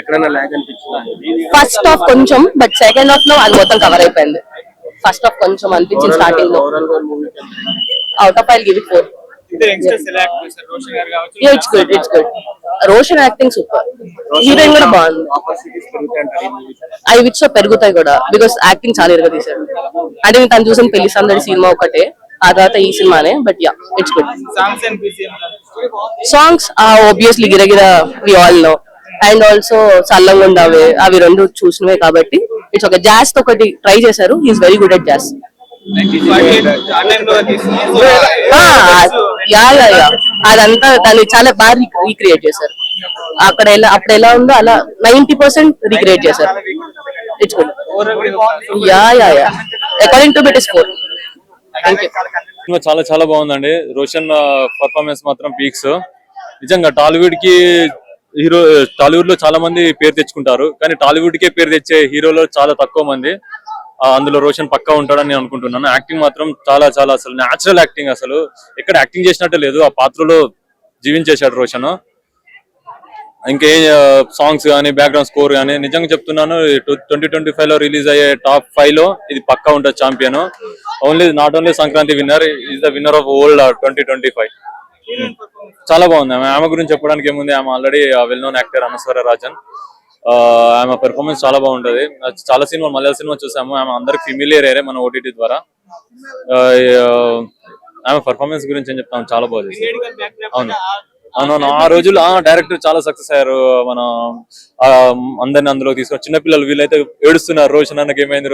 ఎక్కడైనా లాగ్ అనిపించిందా? First half కొంచెం, బట్ సెకండ్ హాఫ్ లో అది మొత్తం కవర్ అయిపోయింది. ఫస్ట్ హాఫ్ కొంచెం అనిపించింది స్టార్టింగ్ లో. Out of I give it 4. It's good, it's good. Roshan acting super, heroine కూడా బాగుంది. ఐ విచ్ సో పెరుగుతాయి కూడా, బికాస్ యాక్టింగ్ చాలా ఇరుగా తీశాడు. అంటే నేను తను చూసిన పెళ్లి సందడి సినిమా ఒకటే, ఆ తర్వాత ఈ సినిమానే. But yeah, it's good. Songs obviously గిరగిర we all know, and also చల్లంగా ఉండవే, అవి రెండు చూసినవే కాబట్టి ఇట్స్ ఒక జాస్ తో ఒకటి ట్రై చేశారు. Is very good at jazz. అదంతా దాన్ని చాలా బాగా రీక్రియేట్ చేశారు. అప్పుడు ఎలా ఉందో అలా 90% రీక్రియేట్ చేశారు. It's good. Yeah according to bit is 4. చాలా చాలా బాగుందండి. రోషన్ పర్ఫార్మెన్స్ మాత్రం పీక్స్. నిజంగా టాలీవుడ్ లో చాలా మంది పేరు తెచ్చుకుంటారు, కానీ టాలీవుడ్ కే పేరు తెచ్చే హీరోలు చాలా తక్కువ మంది. అందులో రోషన్ పక్కా ఉంటాడని నేను అనుకుంటున్నాను. యాక్టింగ్ మాత్రం చాలా చాలా అసలు న్యాచురల్ యాక్టింగ్, అసలు ఎక్కడ యాక్టింగ్ చేసినట్టే లేదు, ఆ పాత్రలో జీవించేశాడు రోషన్. ఇంకే సాంగ్స్ కానీ బ్యాక్గ్రౌండ్ స్కోర్ కానీ నిజంగా చెప్తున్నాను 2025 లో రిలీజ్ అయ్యే టాప్ 5 లో ఇది పక్కా ఉంటుంది champion. Not only Sankranti winner, is the winner of old 2025. చాలా బాగుంది. ఆమె గురించి చెప్పడానికి ఏముంది, ఆమె already well known actor Anaswara Rajan. ఆమె పెర్ఫార్మెన్స్ చాలా బాగుంటది. చాలా సినిమా మలయాళ సినిమా చూసాము, ఆమె అందరికి ఫెమిలియర్ అయ్యారే మన ఓటీటీ ద్వారా. ఆమె పెర్ఫార్మెన్స్ గురించి ఏం చెప్తాము, చాలా బాగుంది. అవునవును, ఆ రోజుల్లో డైరెక్టర్ చాలా సక్సెస్ అయ్యారు. మన అందరిని అందులో తీసుకొని చిన్నపిల్లలు వీళ్ళైతే ఏడుస్తున్నారు, రోషన్ అన్నకి ఏమైంది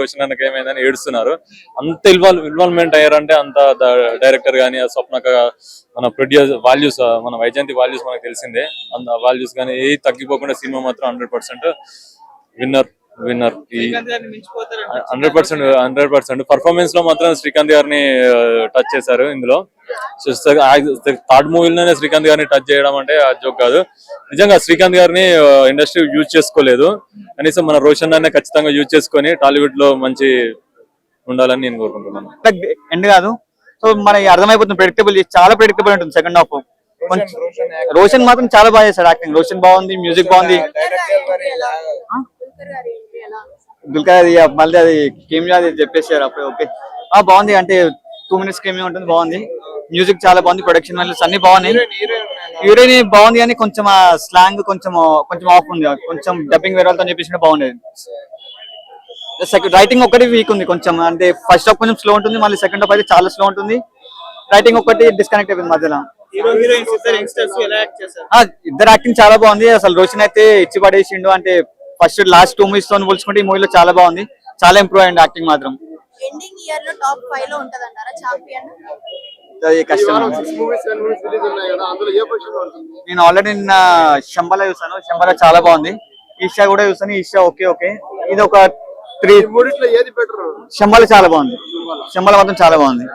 అని ఏడుస్తున్నారు. అంత ఇన్వాల్వ్మెంట్ అయ్యారంటే అంత డైరెక్టర్ గానీ, స్వప్నక, మన ప్రొడ్యూసర్ వాల్యూస్, మన వైజయంతి వాల్యూస్ మనకు తెలిసిందే. వాల్యూస్ కానీ ఏ తగ్గిపోకుండా సినిమా మాత్రం 100% విన్నర్. 100% పర్ఫార్మెన్స్ లో మాత్రం శ్రీకాంత్ గారిని టచ్ చేశారు ఇందులో. థర్డ్ మూవీలోనే శ్రీకాంత్ గారిని టచ్ చేయడం అంటే ఆ జోక్ కాదు. నిజంగా శ్రీకాంత్ గారిని ఇండస్ట్రీ యూజ్ చేసుకోలేదు, కనీసం మన రోషన్ అనే ఖచ్చితంగా యూజ్ చేసుకొని టాలీవుడ్ లో మంచి ఉండాలని నేను కోరుకుంటున్నాను. ఎండ్ కాదు, సో మనకి అర్థమైపోతుంది, ప్రెడిక్టబుల్, చాలా ప్రెడిక్టబుల్ ఉంటుంది సెకండ్ హాఫ్. రోషన్ మాత్రం చాలా బాగా చేశాడు యాక్టింగ్. రోషన్ బాగుంది, మ్యూజిక్ బాగుంది. దుల్కర్ మళ్ళీ అది కెమియో అది చెప్పేసారు అప్పుడు. ఓకే, బాగుంది. అంటే 2 minutes కెమియో ఉంటుంది, బాగుంది. మ్యూజిక్ చాలా బాగుంది, ప్రొడక్షన్ వాల్యూస్ అన్ని బాగున్నాయి. హీరోయిన్ బాగుంది, కానీ కొంచెం ఆ స్లాంగ్ కొంచెం ఆఫ్ ఉంది. కొంచెం డబ్బింగ్ వేరే వాళ్ళతో చెప్పేసి బాగుండేది. రైటింగ్ ఒకటి వీక్ ఉంది కొంచెం, అంటే ఫస్ట్ హాఫ్ కొంచెం స్లో ఉంటుంది, మళ్ళీ సెకండ్ హాఫ్ అయితే చాలా స్లో ఉంటుంది. రైటింగ్ ఒకటి డిస్కనెక్ట్ అయిపోయింది మధ్యలో. ఇద్దరు యాక్టింగ్ చాలా బాగుంది. అసలు రోషన్ అయితే ఇచ్చి పడేసిండు. అంటే ఫస్ట్ లాస్ట్ 2 movies తో పోల్చుకుంటే ఈ మూవీలో చాలా బాగుంది, చాలా ఇంప్రూవ్ అయ్యింది యాక్టింగ్ మాత్రం. నేను ఆల్రెడీ నిన్న శంబల చూసాను, శంబల చాలా బాగుంది. ఈషా కూడా చూసాను, ఈషా ఓకే. ఇది ఒక 3. శంబల చాలా బాగుంది, శంబల మాత్రం చాలా బాగుంది.